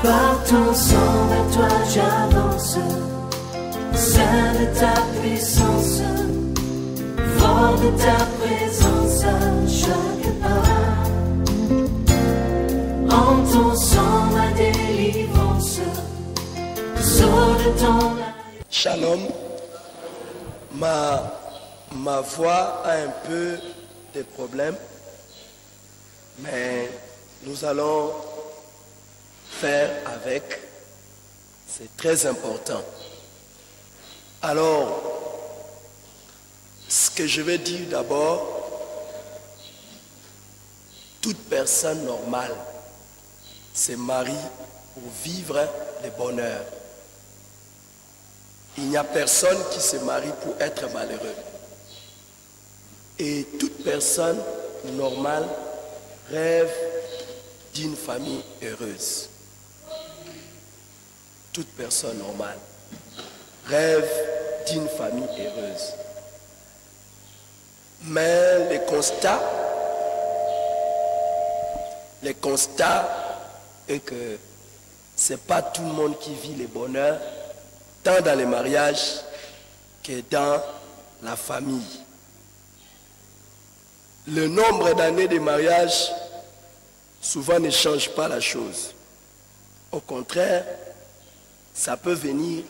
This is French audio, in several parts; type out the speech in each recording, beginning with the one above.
Par ton sang, vers toi j'avance, saint de ta puissance, fort de ta présence à chaque pas. En ton sang, ma délivrance, sors de ton... Shalom, ma voix a un peu de problèmes, mais nous allons faire avec, c'est très important. Alors, ce que je vais dire d'abord, toute personne normale se marie pour vivre le bonheur. Il n'y a personne qui se marie pour être malheureux. Et toute personne normale rêve d'une famille heureuse. Toute personne normale rêve d'une famille heureuse. Mais le constat est que ce n'est pas tout le monde qui vit le bonheur, tant dans les mariages que dans la famille. Le nombre d'années de mariage souvent ne change pas la chose. Au contraire, ça peut venir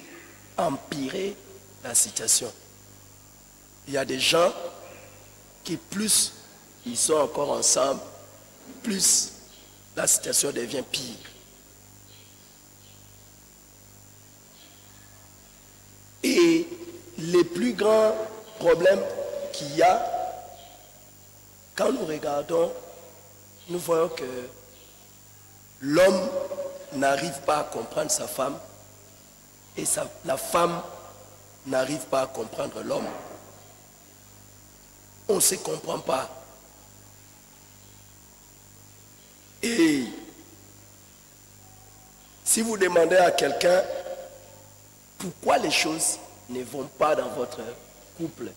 empirer la situation. Il y a des gens qui, plus ils sont encore ensemble, plus la situation devient pire. Et les plus grands problèmes qu'il y a, quand nous regardons, nous voyons que l'homme n'arrive pas à comprendre sa femme et la femme n'arrive pas à comprendre l'homme. On ne se comprend pas. Et si vous demandez à quelqu'un pourquoi les choses ne vont pas dans votre couple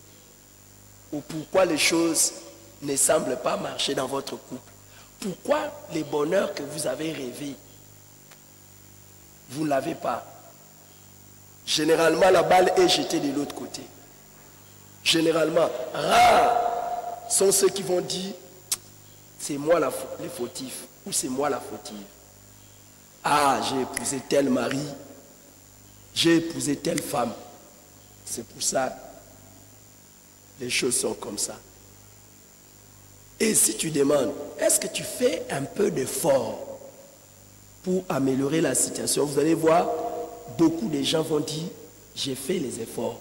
ou pourquoi les choses ne semblent pas marcher dans votre couple, pourquoi les bonheurs que vous avez rêvés, vous ne l'avez pas? Généralement, la balle est jetée de l'autre côté. Généralement, rares sont ceux qui vont dire c'est moi le fautif ou c'est moi la fautive. Ah, j'ai épousé tel mari, j'ai épousé telle femme. C'est pour ça les choses sont comme ça. Et si tu demandes, est-ce que tu fais un peu d'effort pour améliorer la situation, vous allez voir, beaucoup de gens vont dire, j'ai fait les efforts.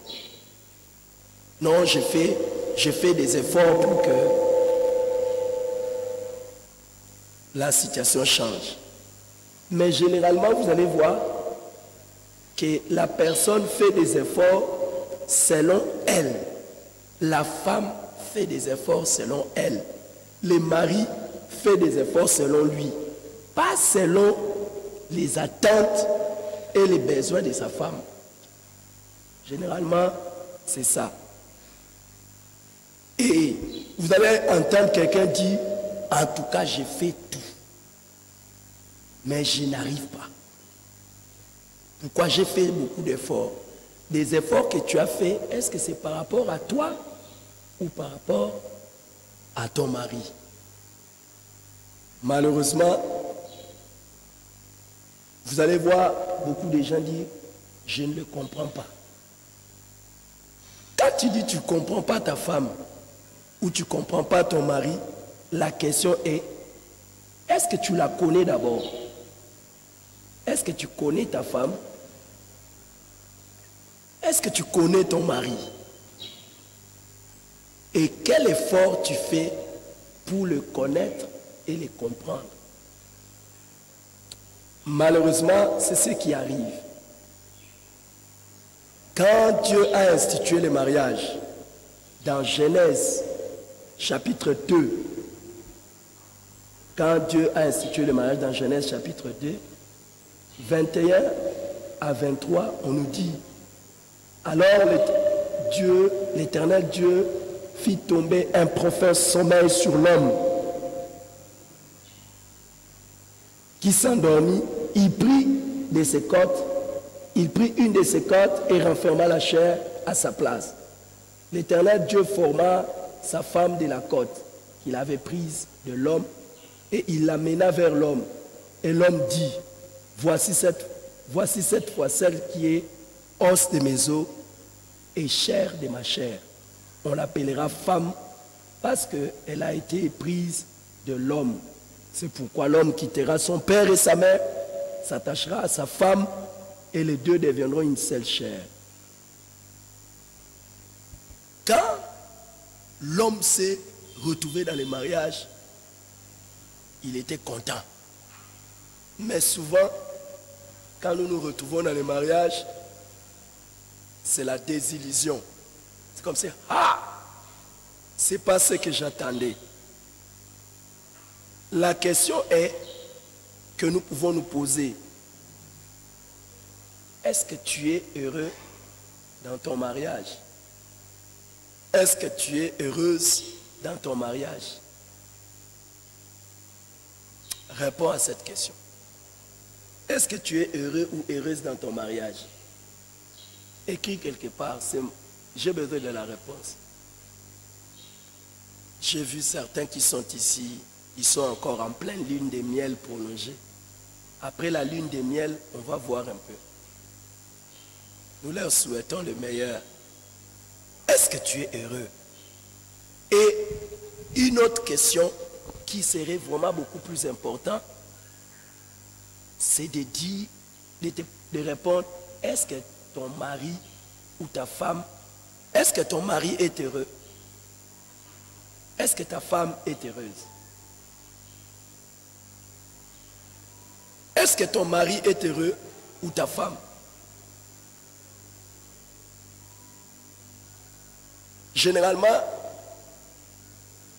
Non, j'ai fait des efforts pour que la situation change. Mais généralement, vous allez voir que la personne fait des efforts selon elle. La femme fait des efforts selon elle. Le mari fait des efforts selon lui. Pas selon les attentes et les besoins de sa femme. Généralement, c'est ça. Et vous allez entendre quelqu'un dire, en tout cas, j'ai fait tout. Mais je n'arrive pas. Pourquoi j'ai fait beaucoup d'efforts? Des efforts que tu as faits, est-ce que c'est par rapport à toi ou par rapport à ton mari? Malheureusement, vous allez voir beaucoup de gens dire, je ne le comprends pas. Quand tu dis tu ne comprends pas ta femme ou tu ne comprends pas ton mari, la question est, est-ce que tu la connais d'abord? Est-ce que tu connais ta femme? Est-ce que tu connais ton mari? Et quel effort tu fais pour le connaître et le comprendre? Malheureusement, c'est ce qui arrive. Quand Dieu a institué le mariage, dans Genèse chapitre 2, quand Dieu a institué le mariage dans Genèse chapitre 2, 21 à 23, on nous dit, alors l'Éternel Dieu fit tomber un profond sommeil sur l'homme qui s'endormit il prit de ses côtes, il prit une de ses côtes et renferma la chair à sa place. L'Éternel Dieu forma sa femme de la côte qu'il avait prise de l'homme et il l'amena vers l'homme. Et l'homme dit, voici cette fois celle qui est os de mes os et chair de ma chair. On l'appellera femme parce qu'elle a été prise de l'homme. C'est pourquoi l'homme quittera son père et sa mère, s'attachera à sa femme et les deux deviendront une seule chair. Quand l'homme s'est retrouvé dans le mariage, il était content. Mais souvent, quand nous nous retrouvons dans le mariage, c'est la désillusion. C'est comme si, ah, c'est pas ce que j'attendais. La question est que nous pouvons nous poser. Est-ce que tu es heureux dans ton mariage? Est-ce que tu es heureuse dans ton mariage? Réponds à cette question. Est-ce que tu es heureux ou heureuse dans ton mariage? Écris quelque part, j'ai besoin de la réponse. J'ai vu certains qui sont ici, ils sont encore en pleine lune de miel prolongée. Après la lune de miel, on va voir un peu. Nous leur souhaitons le meilleur. Est-ce que tu es heureux? Et une autre question qui serait vraiment beaucoup plus importante, c'est de dire, de répondre, est-ce que ton mari ou ta femme, est-ce que ton mari est heureux? Est-ce que ta femme est heureuse? Est-ce que ton mari est heureux ou ta femme? Généralement,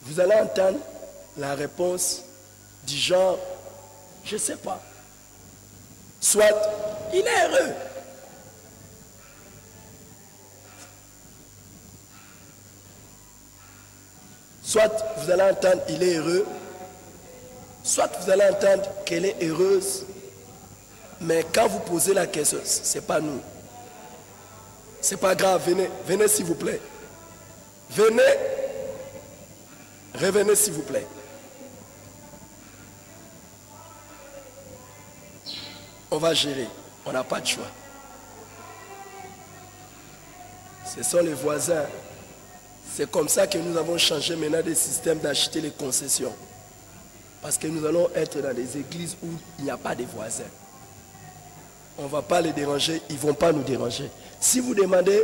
vous allez entendre la réponse du genre, je ne sais pas. Soit, il est heureux. Soit vous allez entendre, il est heureux. Soit vous allez entendre qu'elle est heureuse. Mais quand vous posez la question, ce n'est pas nous. Ce n'est pas grave, venez, venez s'il vous plaît. Venez, revenez s'il vous plaît. On va gérer, on n'a pas de choix. Ce sont les voisins. C'est comme ça que nous avons changé maintenant des systèmes d'acheter les concessions. Parce que nous allons être dans des églises où il n'y a pas de voisins. On ne va pas les déranger, ils ne vont pas nous déranger. Si vous demandez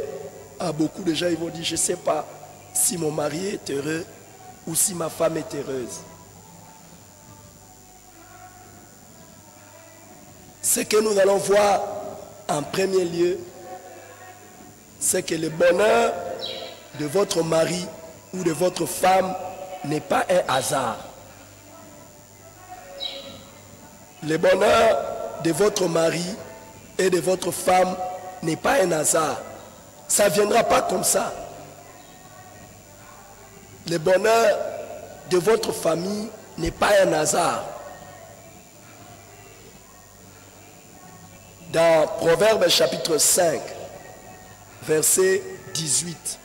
à beaucoup de gens, ils vont dire, je ne sais pas si mon mari est heureux ou si ma femme est heureuse. Ce que nous allons voir en premier lieu, c'est que le bonheur de votre mari ou de votre femme n'est pas un hasard. Le bonheur de votre mari et de votre femme n'est pas un hasard. Ça ne viendra pas comme ça. Le bonheur de votre famille n'est pas un hasard. Dans Proverbes chapitre 5, verset 18,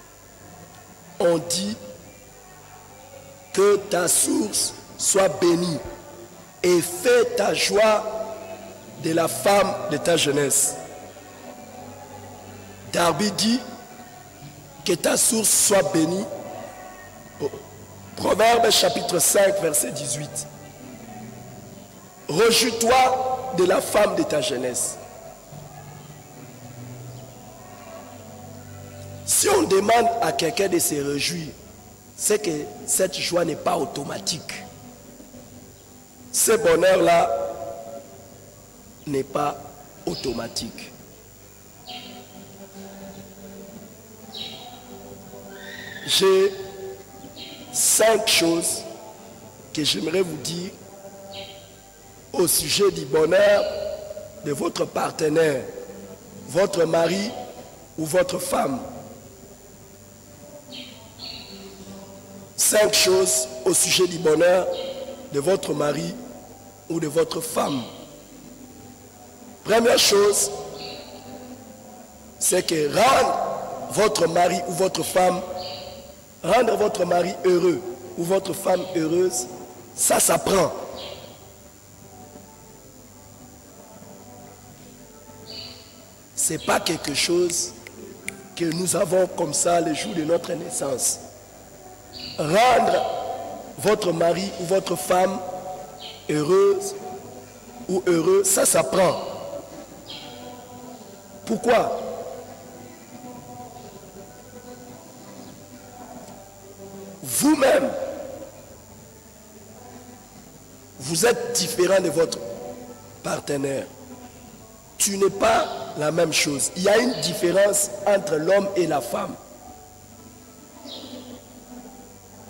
on dit que ta source soit bénie et fais ta joie de la femme de ta jeunesse. Darby dit que ta source soit bénie. Proverbes chapitre 5, verset 18. Réjouis-toi de la femme de ta jeunesse. Si on demande à quelqu'un de se réjouir, c'est que cette joie n'est pas automatique. Ce bonheur-là n'est pas automatique. J'ai 5 choses que j'aimerais vous dire au sujet du bonheur de votre partenaire, votre mari ou votre femme. 5 choses au sujet du bonheur de votre mari ou de votre femme. Première chose, c'est que rendre votre mari ou votre femme, rendre votre mari heureux ou votre femme heureuse, ça s'apprend. Ce n'est pas quelque chose que nous avons comme ça le jour de notre naissance. Rendre votre mari ou votre femme heureuse ou heureux, ça s'apprend. Pourquoi? Vous-même, vous êtes différent de votre partenaire. Tu n'es pas la même chose. Il y a une différence entre l'homme et la femme.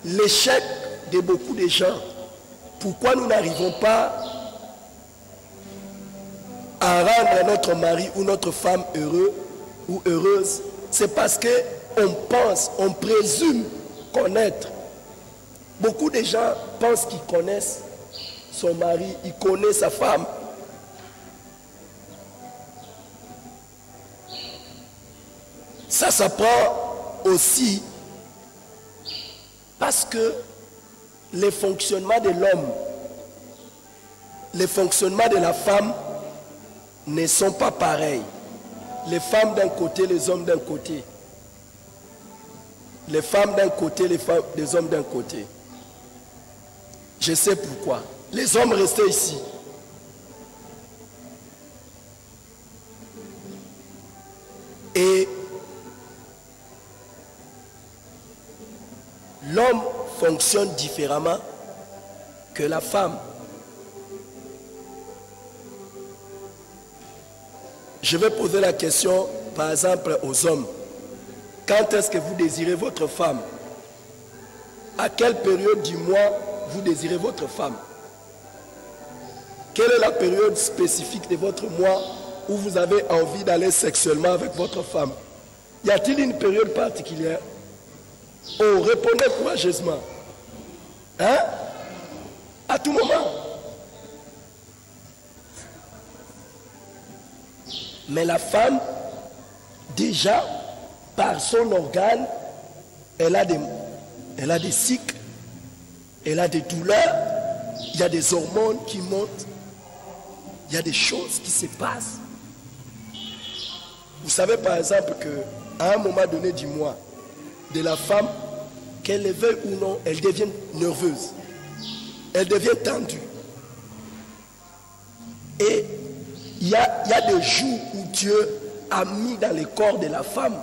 L'échec de beaucoup de gens, pourquoi nous n'arrivons pas à rendre notre mari ou notre femme heureux ou heureuse, c'est parce qu'on pense, on présume connaître. Beaucoup de gens pensent qu'ils connaissent son mari, ils connaissent sa femme. Ça s'apprend aussi parce que les fonctionnements de l'homme, les fonctionnements de la femme ne sont pas pareils. Les femmes d'un côté, les hommes d'un côté. Les femmes d'un côté, les hommes d'un côté. Je sais pourquoi. Les hommes restaient ici. Et l'homme fonctionne différemment que la femme. Je vais poser la question, par exemple, aux hommes. Quand est-ce que vous désirez votre femme? À quelle période du mois vous désirez votre femme? Quelle est la période spécifique de votre mois où vous avez envie d'aller sexuellement avec votre femme? Y a-t-il une période particulière? Oh, répondez courageusement. Hein? À tout moment. Mais la femme, déjà, par son organe, elle a des cycles, elle a des douleurs, il y a des hormones qui montent, il y a des choses qui se passent. Vous savez par exemple qu'à un moment donné du mois, de la femme, qu'elle le veuille ou non, elle devient nerveuse, elle devient tendue. Et il y a des jours où Dieu a mis dans le corps de la femme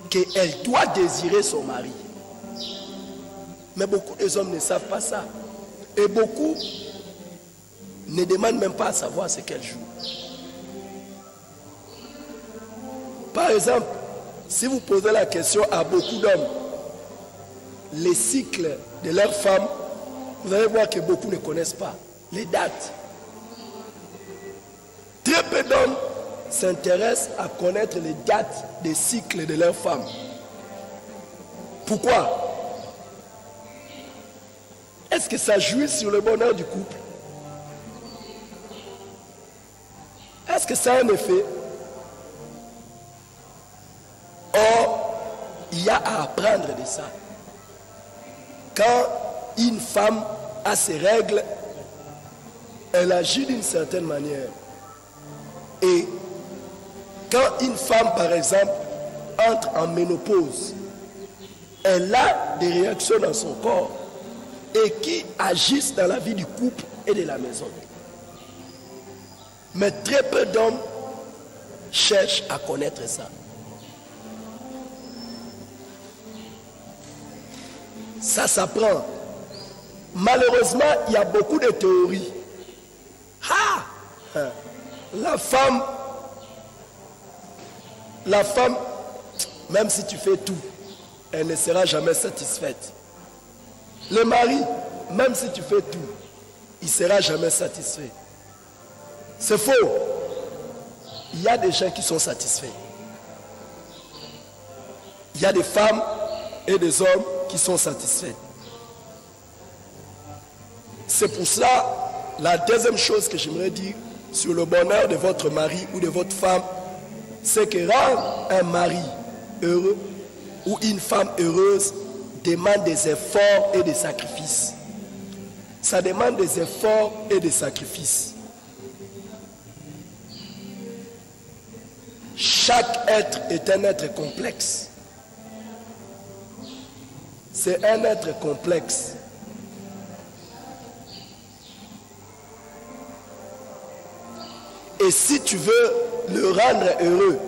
qu'elle doit désirer son mari. Mais beaucoup des hommes ne savent pas ça. Et beaucoup ne demandent même pas à savoir ce qu'elle joue. Par exemple, si vous posez la question à beaucoup d'hommes, les cycles de leurs femmes, vous allez voir que beaucoup ne connaissent pas les dates. Très peu d'hommes s'intéressent à connaître les dates des cycles de leurs femmes. Pourquoi? Est-ce que ça joue sur le bonheur du couple? Est-ce que ça a un effet? Or, il y a à apprendre de ça. Quand une femme a ses règles, elle agit d'une certaine manière. Et quand une femme, par exemple, entre en ménopause, elle a des réactions dans son corps et qui agissent dans la vie du couple et de la maison. Mais très peu d'hommes cherchent à connaître ça. Ça s'apprend. Malheureusement, il y a beaucoup de théories. La femme, même si tu fais tout, elle ne sera jamais satisfaite. Le mari, même si tu fais tout, il ne sera jamais satisfait. C'est faux. Il y a des gens qui sont satisfaits. Il y a des femmes et des hommes qui sont satisfaits. C'est pour cela, la deuxième chose que j'aimerais dire, sur le bonheur de votre mari ou de votre femme, c'est que rendre un mari heureux ou une femme heureuse demande des efforts et des sacrifices. Ça demande des efforts et des sacrifices. Chaque être est un être complexe. C'est un être complexe. Et si tu veux le rendre heureux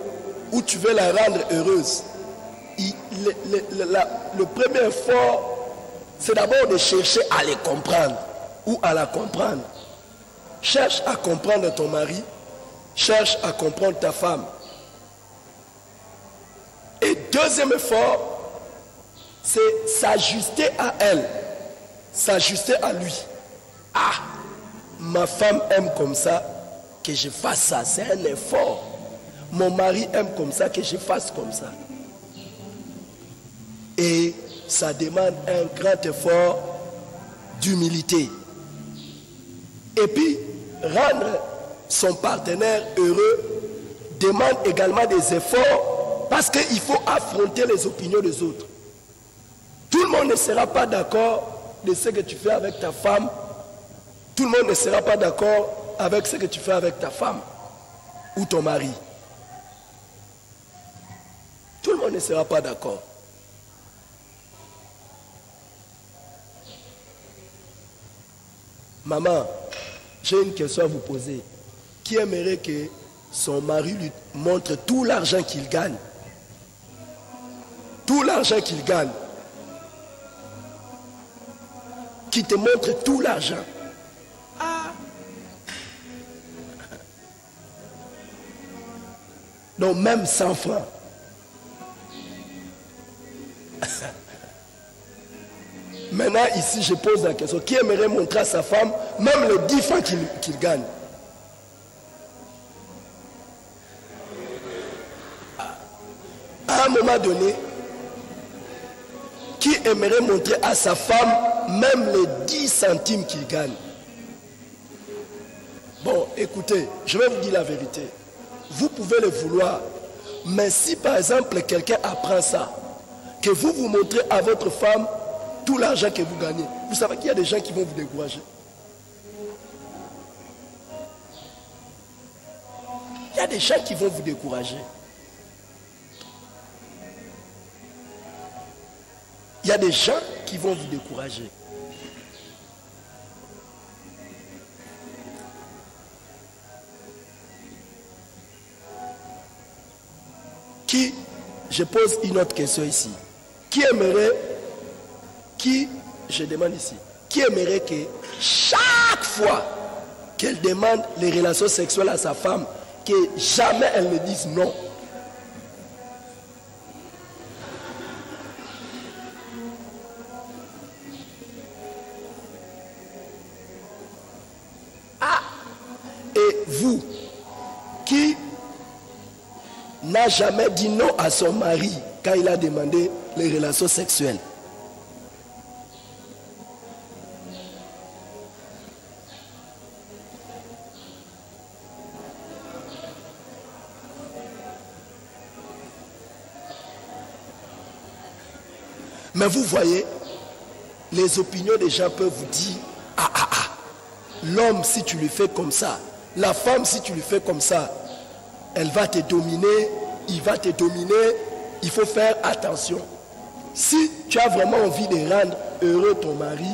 ou tu veux la rendre heureuse, le premier effort, c'est d'abord de chercher à les comprendre ou à la comprendre. Cherche à comprendre ton mari, cherche à comprendre ta femme. Et deuxième effort, c'est s'ajuster à elle, s'ajuster à lui. Ah, ma femme aime comme ça, que je fasse ça, c'est un effort. Mon mari aime comme ça, que je fasse comme ça. Et ça demande un grand effort d'humilité. Et puis, rendre son partenaire heureux demande également des efforts parce qu'il faut affronter les opinions des autres. Tout le monde ne sera pas d'accord de ce que tu fais avec ta femme. Tout le monde ne sera pas d'accord avec ce que tu fais avec ta femme ou ton mari. Tout le monde ne sera pas d'accord. Maman, j'ai une question à vous poser. Qui aimerait que son mari lui montre tout l'argent qu'il gagne? Tout l'argent qu'il gagne. Qui te montre tout l'argent. Ah. Donc même 100 francs. Maintenant ici je pose la question. Qui aimerait montrer à sa femme même les 10 francs qu'il gagne? À un moment donné, qui aimerait montrer à sa femme même les 10 centimes qu'il gagne? Bon, écoutez, je vais vous dire la vérité. Vous pouvez le vouloir, mais si par exemple quelqu'un apprend ça, que vous vous montrez à votre femme tout l'argent que vous gagnez, vous savez qu'il y a des gens qui vont vous décourager. Il y a des gens qui vont vous décourager. Il y a des gens qui vont vous décourager. Qui, je pose une autre question ici. Qui aimerait, je demande ici, qui aimerait que chaque fois qu'elle demande les relations sexuelles à sa femme, que jamais elle ne dise non? Et vous, qui n'a jamais dit non à son mari quand il a demandé les relations sexuelles? Mais vous voyez, les opinions des gens peuvent vous dire, l'homme si tu lui fais comme ça, la femme si tu lui fais comme ça, elle va te dominer, il va te dominer, il faut faire attention. Si tu as vraiment envie de rendre heureux ton mari,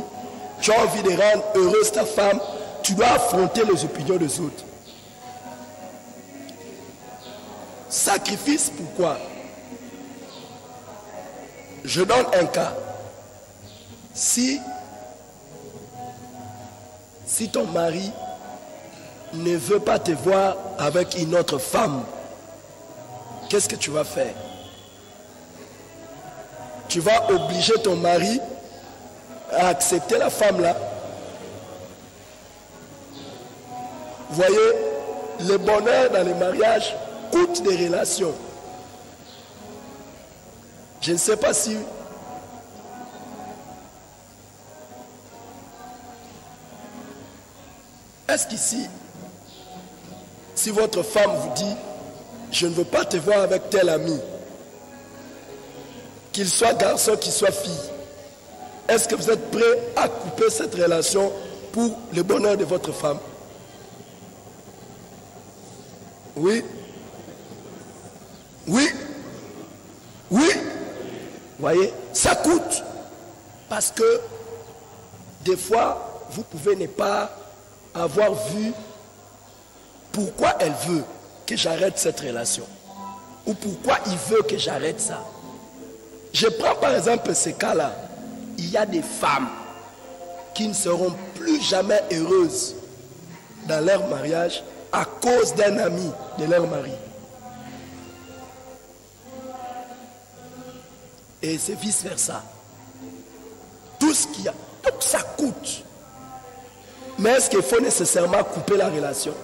tu as envie de rendre heureuse ta femme, tu dois affronter les opinions des autres. Sacrifice, pourquoi? Je donne un cas. Si ton mari ne veut pas te voir avec une autre femme, qu'est-ce que tu vas faire? Tu vas obliger ton mari à accepter la femme là. Vous voyez, le bonheur dans le mariage coûte des relations. Je ne sais pas si est-ce qu'ici Si votre femme vous dit, je ne veux pas te voir avec tel ami, qu'il soit garçon, qu'il soit fille, est-ce que vous êtes prêt à couper cette relation pour le bonheur de votre femme? Oui? Oui? Oui? Voyez, ça coûte. Parce que des fois, vous pouvez ne pas avoir vu pourquoi elle veut que j'arrête cette relation. Ou pourquoi il veut que j'arrête ça. Je prends par exemple ce cas-là. Il y a des femmes qui ne seront plus jamais heureuses dans leur mariage à cause d'un ami de leur mari. Et c'est vice-versa. Tout ce qu'il y a, donc ça coûte. Mais est-ce qu'il faut nécessairement couper la relation?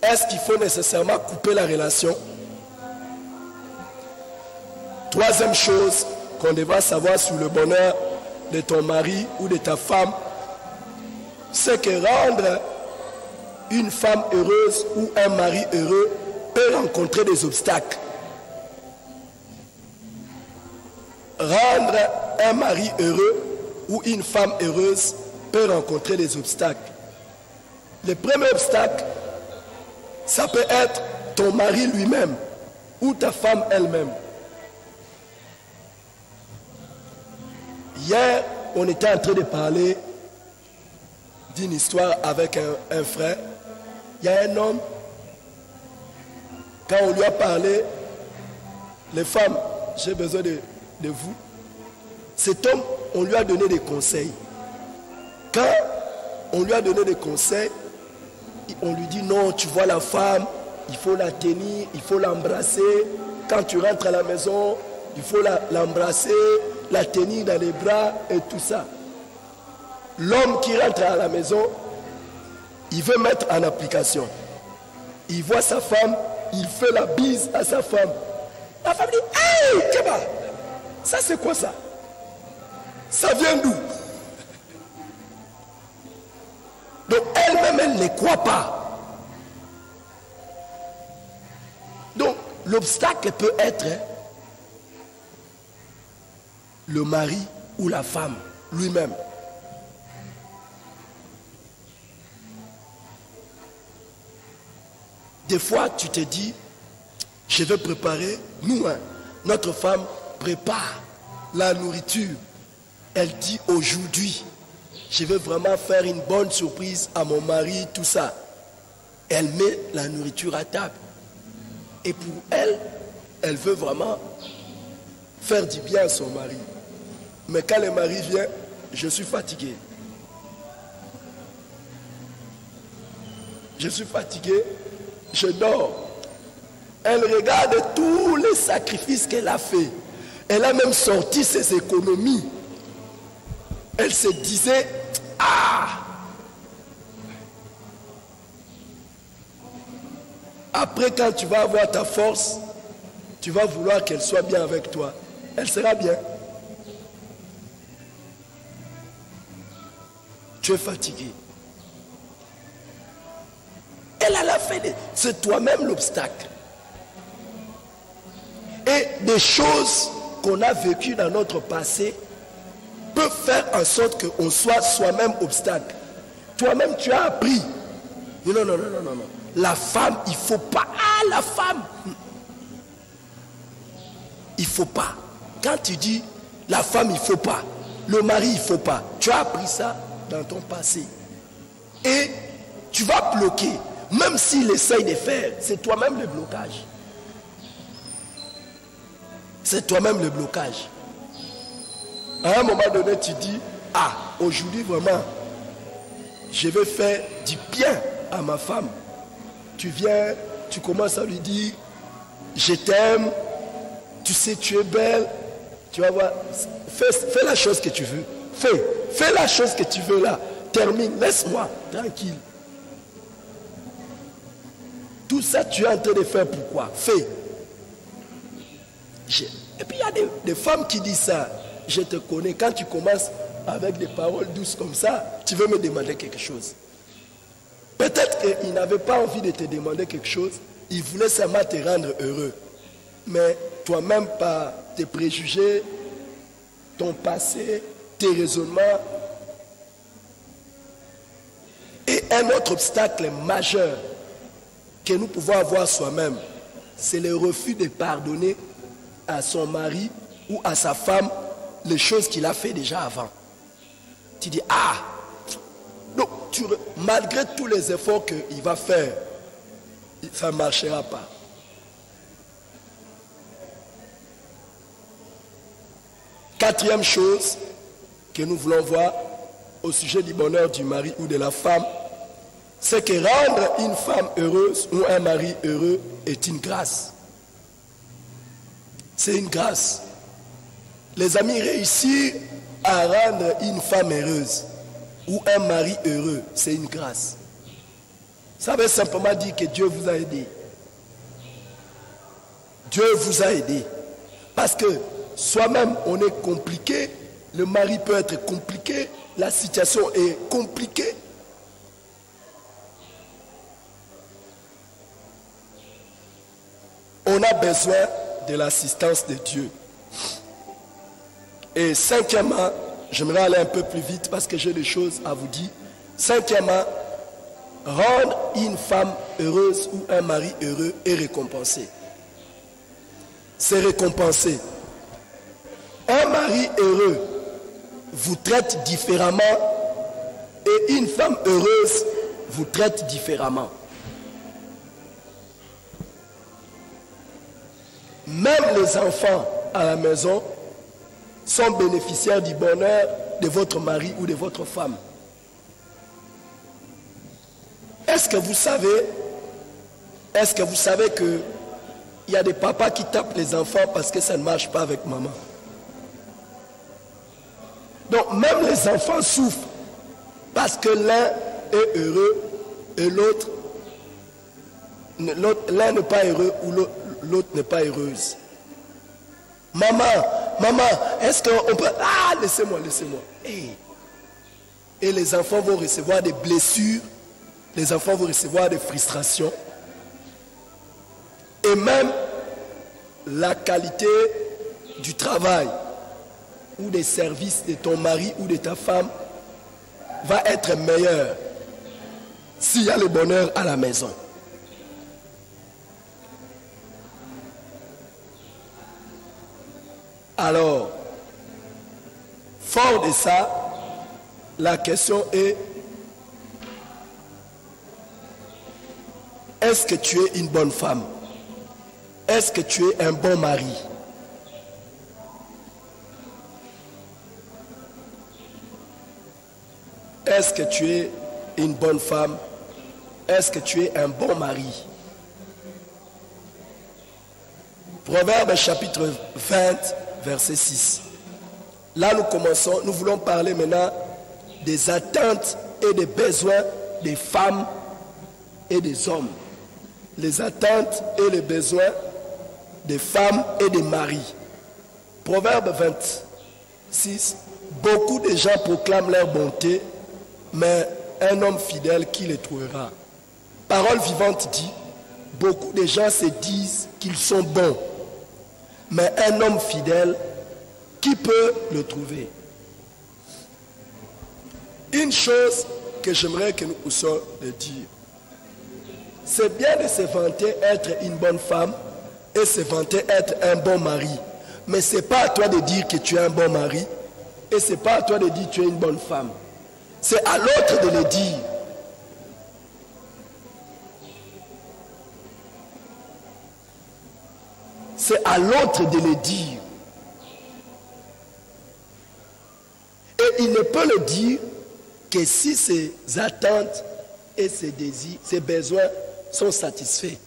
Est-ce qu'il faut nécessairement couper la relation? Troisième chose qu'on devra savoir sur le bonheur de ton mari ou de ta femme, c'est que rendre une femme heureuse ou un mari heureux peut rencontrer des obstacles. Rendre un mari heureux ou une femme heureuse peut rencontrer des obstacles. Le premier obstacle, ça peut être ton mari lui-même ou ta femme elle-même. Hier, on était en train de parler d'une histoire avec un frère. Il y a un homme, quand on lui a parlé, les femmes, j'ai besoin de vous. Cet homme, on lui a donné des conseils. Quand on lui a donné des conseils, on lui dit non, tu vois la femme, il faut la tenir, il faut l'embrasser. Quand tu rentres à la maison, il faut l'embrasser, la tenir dans les bras et tout ça. L'homme qui rentre à la maison, il veut mettre en application. Il voit sa femme, il fait la bise à sa femme. La femme dit, hey, Keba, ça c'est quoi ça? Ça vient d'où? Donc elle-même, elle ne croit pas. Donc l'obstacle peut être le mari ou la femme lui-même. Des fois, tu te dis, je vais préparer, nous, notre femme prépare la nourriture. Elle dit aujourd'hui, je vais vraiment faire une bonne surprise à mon mari, tout ça. Elle met la nourriture à table. Et pour elle, elle veut vraiment faire du bien à son mari. Mais quand le mari vient, je suis fatigué. Je suis fatigué, je dors. Elle regarde tous les sacrifices qu'elle a fait. Elle a même sorti ses économies. Elle se disait, ah! Après, quand tu vas avoir ta force, tu vas vouloir qu'elle soit bien avec toi. Elle sera bien. Tu es fatigué. Elle a fait, c'est toi-même l'obstacle. Et des choses qu'on a vécues dans notre passé peuvent faire en sorte qu'on soit soi-même obstacle. Toi-même, tu as appris. Non. La femme, il ne faut pas. Ah, la femme. Il ne faut pas. Quand tu dis la femme, il ne faut pas. Le mari, il ne faut pas. Tu as appris ça dans ton passé. Et tu vas bloquer. Même s'il essaye de faire, c'est toi-même le blocage. C'est toi-même le blocage. À un moment donné, tu dis, ah, aujourd'hui vraiment, je vais faire du bien à ma femme. Tu viens, tu commences à lui dire, je t'aime, tu sais, tu es belle. Tu vas voir, fais la chose que tu veux. Fais la chose que tu veux là. Termine, laisse-moi tranquille. Tout ça, tu es en train de faire pourquoi? Fais. Et puis il y a des femmes qui disent ça. Je te connais. Quand tu commences avec des paroles douces comme ça, tu veux me demander quelque chose. Peut-être qu'il n'avait pas envie de te demander quelque chose, il voulait seulement te rendre heureux. Mais toi-même, par tes préjugés, ton passé, tes raisonnements, et un autre obstacle majeur que nous pouvons avoir soi-même, c'est le refus de pardonner à son mari ou à sa femme les choses qu'il a fait déjà avant. Tu dis, ah, donc, malgré tous les efforts qu'il va faire, ça ne marchera pas. Quatrième chose que nous voulons voir au sujet du bonheur du mari ou de la femme, c'est que rendre une femme heureuse ou un mari heureux est une grâce. C'est une grâce. Les amis, réussir à rendre une femme heureuse ou un mari heureux, c'est une grâce. Ça veut simplement dire que Dieu vous a aidé. Dieu vous a aidé. Parce que soi-même, on est compliqué, le mari peut être compliqué, la situation est compliquée. On a besoin de l'assistance de Dieu. Et cinquièmement, j'aimerais aller un peu plus vite parce que j'ai des choses à vous dire. Cinquièmement, rendre une femme heureuse ou un mari heureux est récompensé. C'est récompensé. Un mari heureux vous traite différemment et une femme heureuse vous traite différemment. Même les enfants à la maison sont bénéficiaires du bonheur de votre mari ou de votre femme. Est-ce que vous savez que il y a des papas qui tapent les enfants parce que ça ne marche pas avec maman? Donc même les enfants souffrent parce que l'un est heureux et l'autre, l'un n'est pas heureux ou l'autre n'est pas heureuse. Maman, est-ce qu'on peut... Ah, laissez-moi. Et les enfants vont recevoir des blessures, les enfants vont recevoir des frustrations. Et même la qualité du travail ou des services de ton mari ou de ta femme va être meilleure s'il y a le bonheur à la maison. Alors, fort de ça, la question est, est-ce que tu es une bonne femme? Est-ce que tu es un bon mari? Est-ce que tu es une bonne femme? Est-ce que tu es un bon mari? Proverbe chapitre 20, verset 6. Là, nous voulons parler maintenant des attentes et des besoins des femmes et des hommes. Les attentes et les besoins des femmes et des maris. Proverbe 26. Beaucoup de gens proclament leur bonté, mais un homme fidèle, qui les trouvera? Parole vivante dit, beaucoup de gens se disent qu'ils sont bons, mais un homme fidèle, qui peut le trouver? Une chose que j'aimerais que nous puissions le dire, c'est bien de se vanter être une bonne femme et se vanter être un bon mari. Mais ce n'est pas à toi de dire que tu es un bon mari et ce n'est pas à toi de dire que tu es une bonne femme. C'est à l'autre de le dire. C'est à l'autre de le dire. Et il ne peut le dire que si ses attentes et ses désirs, ses besoins sont satisfaits.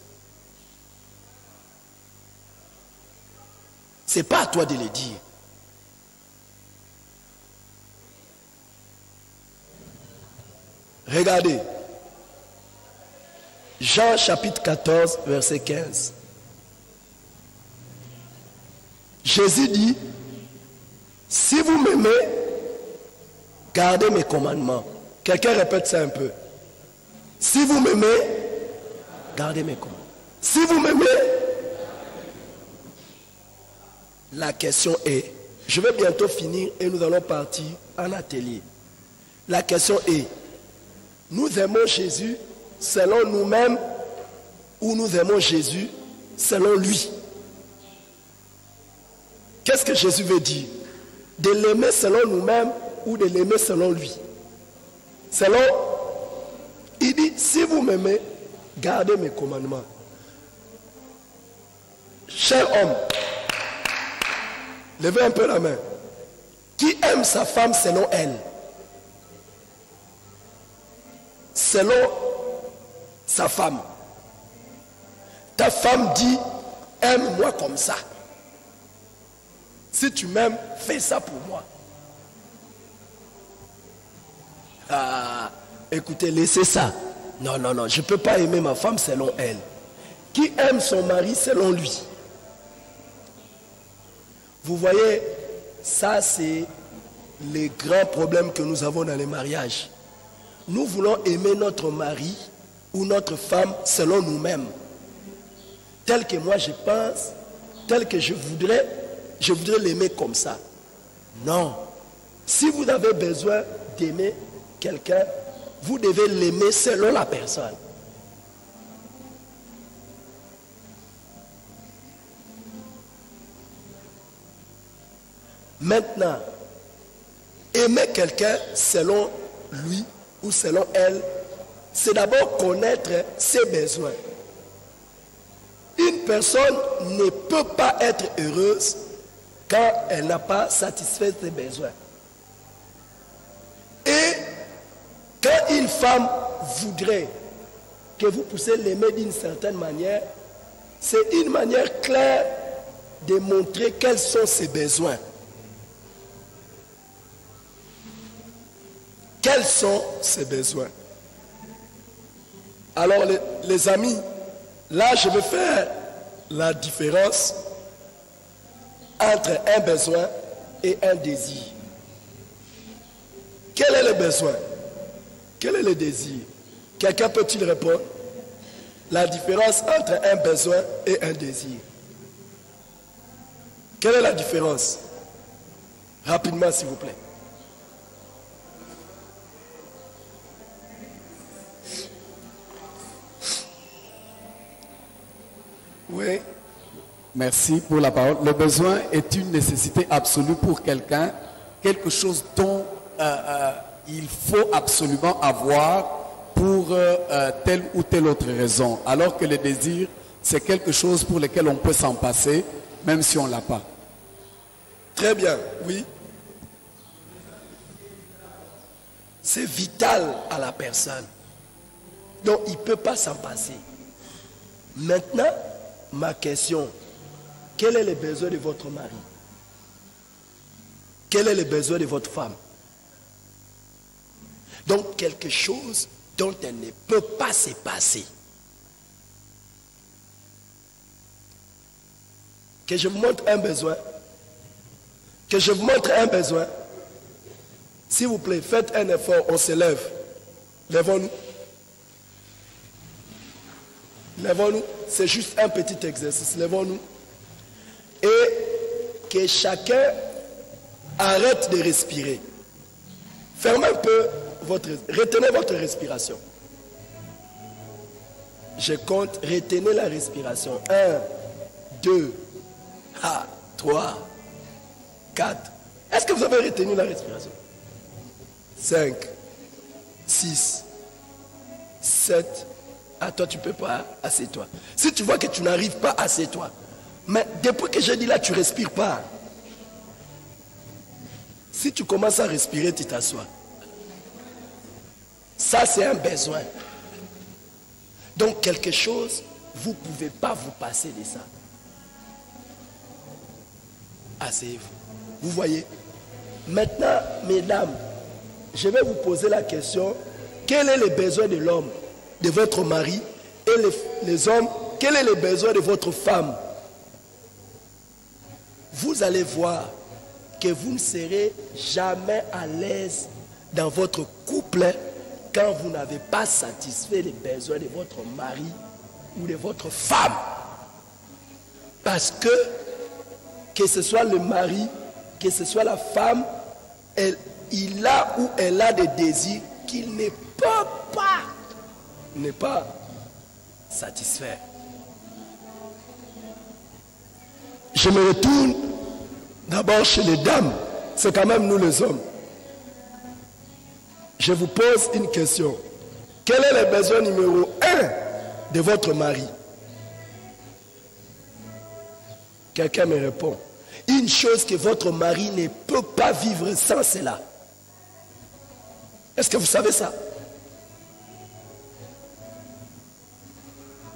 Ce n'est pas à toi de le dire. Regardez. Jean chapitre 14, verset 15. Jésus dit, si vous m'aimez, gardez mes commandements. Quelqu'un répète ça un peu. Si vous m'aimez, gardez mes commandements. Si vous m'aimez, la question est, je vais bientôt finir et nous allons partir en atelier. La question est, nous aimons Jésus selon nous-mêmes ou nous aimons Jésus selon lui? Qu'est-ce que Jésus veut dire? De l'aimer selon nous-mêmes ou de l'aimer selon lui? Selon, il dit, si vous m'aimez, gardez mes commandements. Cher homme, levez un peu la main. Qui aime sa femme selon elle? Selon sa femme. Ta femme dit, aime-moi comme ça. Si tu m'aimes, fais ça pour moi. Ah, écoutez, laissez ça. Non, non, non, je ne peux pas aimer ma femme selon elle. Qui aime son mari selon lui? Vous voyez, ça c'est les grands problèmes que nous avons dans les mariages. Nous voulons aimer notre mari ou notre femme selon nous-mêmes. Tel que moi je pense, tel que je voudrais l'aimer comme ça. Non. Si vous avez besoin d'aimer quelqu'un, vous devez l'aimer selon la personne. Maintenant, aimer quelqu'un selon lui ou selon elle, c'est d'abord connaître ses besoins. Une personne ne peut pas être heureuse quand elle n'a pas satisfait ses besoins. Et quand une femme voudrait que vous puissiez l'aimer d'une certaine manière, c'est une manière claire de montrer quels sont ses besoins. Quels sont ses besoins? Alors les amis, là je vais faire la différence entre un besoin et un désir. Quel est le besoin? Quel est le désir? Quelqu'un peut-il répondre? La différence entre un besoin et un désir. Quelle est la différence? Rapidement s'il vous plaît. Oui. Merci pour la parole. Le besoin est une nécessité absolue pour quelqu'un, quelque chose dont il faut absolument avoir pour telle ou telle autre raison. Alors que le désir, c'est quelque chose pour lequel on peut s'en passer, même si on ne l'a pas. Très bien, oui. C'est vital à la personne. Donc il ne peut pas s'en passer. Maintenant, ma question, quel est le besoin de votre mari? Quel est le besoin de votre femme? Donc quelque chose dont elle ne peut pas se passer. Que je vous montre un besoin. Que je vous montre un besoin. S'il vous plaît, faites un effort, on se lève. Lèvons-nous. Lèvons-nous. C'est juste un petit exercice. Lèvons-nous. Et que chacun arrête de respirer. Fermez un peu retenez votre respiration. Je compte, retenez la respiration. 1, 2, 3, 4. Est-ce que vous avez retenu la respiration? 5, 6, 7. Ah, toi, tu ne peux pas, assieds-toi. Si tu vois que tu n'arrives pas, assieds-toi. Mais depuis que j'ai dit là, tu ne respires pas. Si tu commences à respirer, tu t'assois. Ça, c'est un besoin. Donc, quelque chose, vous ne pouvez pas vous passer de ça. Asseyez-vous. Vous voyez? Maintenant, mesdames, je vais vous poser la question. Quel est le besoin de l'homme, de votre mari, et les hommes, quel est le besoin de votre femme? Vous allez voir que vous ne serez jamais à l'aise dans votre couple quand vous n'avez pas satisfait les besoins de votre mari ou de votre femme. Parce que ce soit le mari, que ce soit la femme, il a ou elle a des désirs qu'il ne peut pas satisfaire. Je me retourne d'abord chez les dames. C'est quand même nous les hommes. Je vous pose une question. Quel est le besoin numéro 1 de votre mari? Quelqu'un me répond. Une chose que votre mari ne peut pas vivre sans cela. Est-ce que vous savez ça?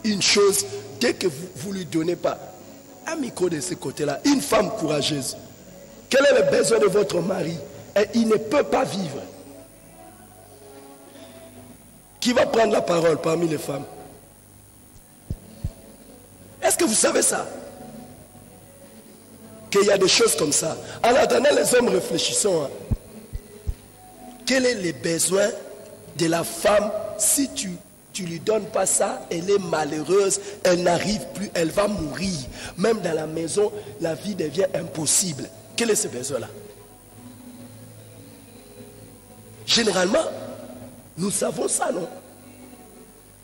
Une chose, dès que vous ne lui donnez pas un micro de ce côté-là, une femme courageuse, quel est le besoin de votre mari? Et il ne peut pas vivre. Qui va prendre la parole parmi les femmes? Est-ce que vous savez ça? Qu'il y a des choses comme ça. En attendant, les hommes réfléchissons. Hein. Quel est le besoin de la femme si tu lui donnes pas ça, elle est malheureuse, elle n'arrive plus, elle va mourir. Même dans la maison, la vie devient impossible. Quel est ce besoin-là? Généralement, nous savons ça, non?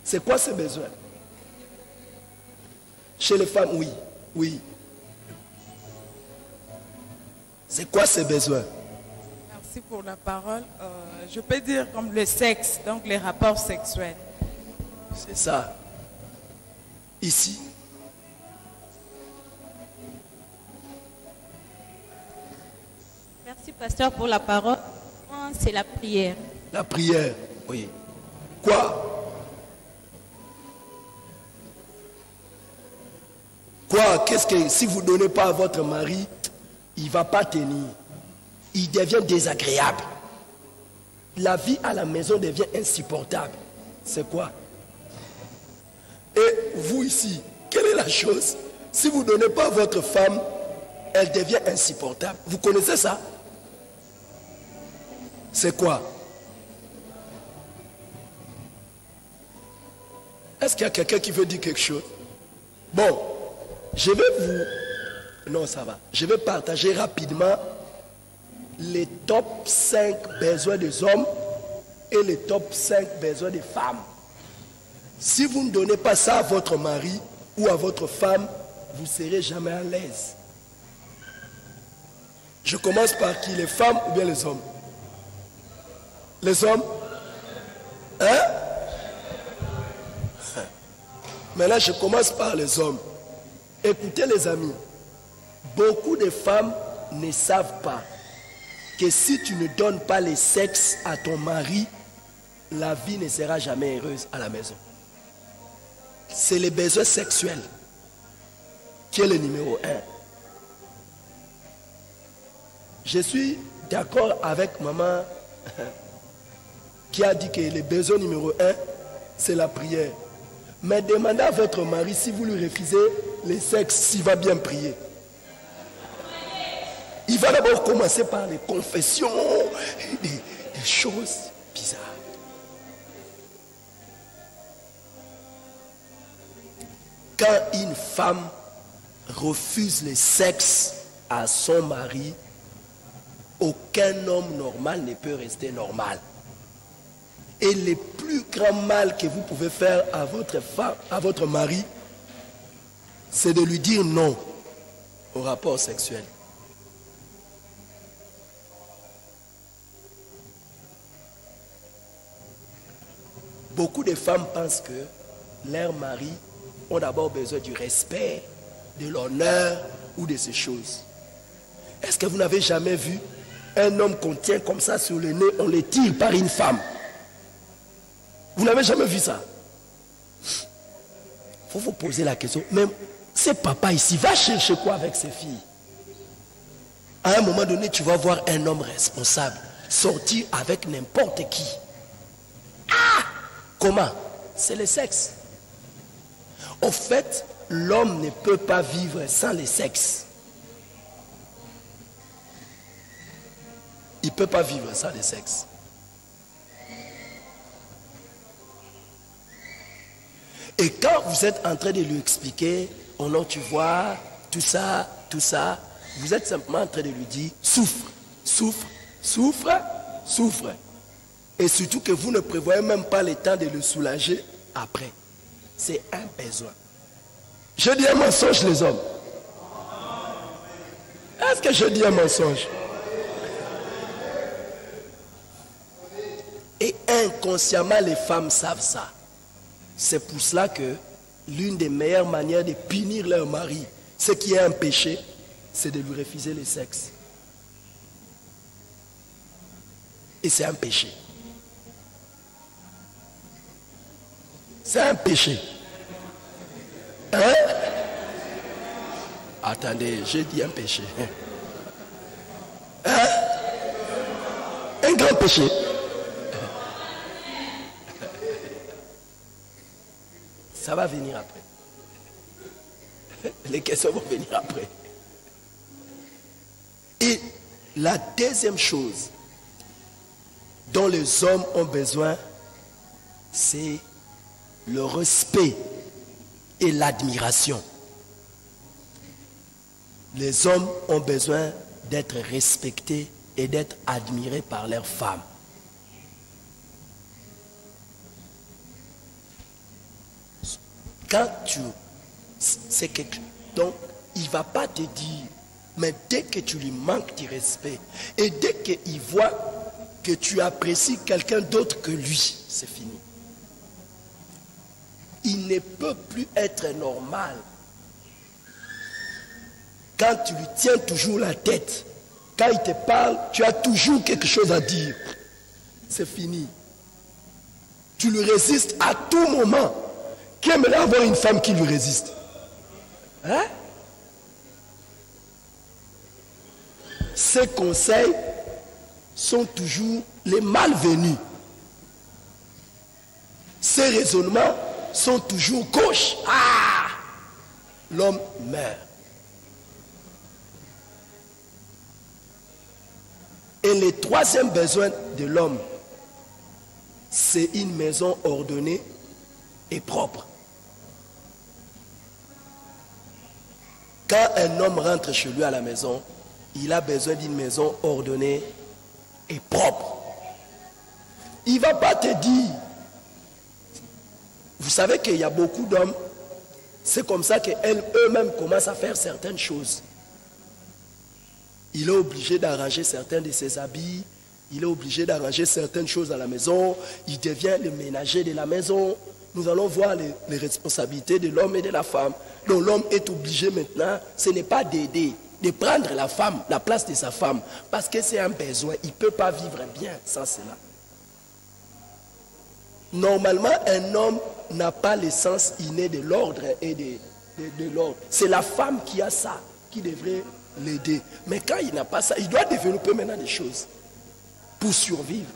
C'est quoi ce besoin? Chez les femmes, oui. Oui. C'est quoi ce besoin? Merci pour la parole. Je peux dire comme le sexe, donc les rapports sexuels. C'est ça. Ici. Merci, pasteur, pour la parole. C'est la prière. La prière, oui. Quoi? Quoi? Qu'est-ce que si vous ne donnez pas à votre mari, il ne va pas tenir. Il devient désagréable. La vie à la maison devient insupportable. C'est quoi? Et vous ici, quelle est la chose? Si vous ne donnez pas à votre femme, elle devient insupportable. Vous connaissez ça? C'est quoi? Est-ce qu'il y a quelqu'un qui veut dire quelque chose? Bon, je vais vous... Non, ça va. Je vais partager rapidement les top 5 besoins des hommes et les top 5 besoins des femmes. Si vous ne donnez pas ça à votre mari ou à votre femme, vous ne serez jamais à l'aise. Je commence par qui? Les femmes ou bien les hommes? Les hommes? Hein? Maintenant, je commence par les hommes. Écoutez les amis, beaucoup de femmes ne savent pas que si tu ne donnes pas le sexe à ton mari, la vie ne sera jamais heureuse à la maison. C'est le besoin sexuel qui est le numéro 1. Je suis d'accord avec maman qui a dit que le besoin numéro 1, c'est la prière. Mais demandez à votre mari si vous lui refusez le sexe, s'il va bien prier. Il va d'abord commencer par les confessions, des choses bizarres. Quand une femme refuse le sexe à son mari, aucun homme normal ne peut rester normal. Et le plus grand mal que vous pouvez faire à votre femme, à votre mari, c'est de lui dire non au rapport sexuel. Beaucoup de femmes pensent que leurs maris ont d'abord besoin du respect, de l'honneur ou de ces choses. Est-ce que vous n'avez jamais vu un homme qu'on tient comme ça sur le nez, on le tire par une femme? Vous n'avez jamais vu ça? Il faut vous poser la question. Même ce papa ici va chercher quoi avec ses filles? À un moment donné, tu vas voir un homme responsable sortir avec n'importe qui. Ah! Comment? C'est le sexe. En fait, l'homme ne peut pas vivre sans le sexe. Il ne peut pas vivre sans le sexe. Et quand vous êtes en train de lui expliquer, oh non, tu vois, tout ça, vous êtes simplement en train de lui dire, souffre, souffre, souffre, souffre. Et surtout que vous ne prévoyez même pas le temps de le soulager après. C'est un besoin. Je dis un mensonge, les hommes. Est-ce que je dis un mensonge? Et inconsciemment, les femmes savent ça. C'est pour cela que l'une des meilleures manières de punir leur mari, ce qui est un péché, c'est de lui refuser le sexe. Et c'est un péché. C'est un péché. Hein? Attendez, j'ai dit un péché. Hein? Un grand péché. Ça va venir après. Les questions vont venir après. Et la deuxième chose dont les hommes ont besoin, c'est le respect et l'admiration. Les hommes ont besoin d'être respectés et d'être admirés par leurs femmes. Quand tu... c'est quelque... Donc, il ne va pas te dire, mais dès que tu lui manques de respect, et dès qu'il voit que tu apprécies quelqu'un d'autre que lui, c'est fini. Il ne peut plus être normal. Quand tu lui tiens toujours la tête, quand il te parle, tu as toujours quelque chose à dire. C'est fini. Tu lui résistes à tout moment. Qui aimerait avoir une femme qui lui résiste? Hein? Ces conseils sont toujours les malvenus. Ces raisonnements sont toujours gauche. Ah! L'homme meurt. Et le troisième besoin de l'homme, c'est une maison ordonnée et propre. Quand un homme rentre chez lui à la maison, il a besoin d'une maison ordonnée et propre. Il ne va pas te dire. Vous savez qu'il y a beaucoup d'hommes, c'est comme ça qu'eux-mêmes commencent à faire certaines choses. Il est obligé d'arranger certains de ses habits, il est obligé d'arranger certaines choses à la maison, il devient le ménager de la maison. Nous allons voir les responsabilités de l'homme et de la femme. Donc l'homme est obligé maintenant, ce n'est pas d'aider, de prendre la femme, la place de sa femme, parce que c'est un besoin, il ne peut pas vivre bien sans cela. Normalement, un homme n'a pas le sens inné de l'ordre et de l'ordre. C'est la femme qui a ça, qui devrait l'aider. Mais quand il n'a pas ça, il doit développer maintenant des choses pour survivre.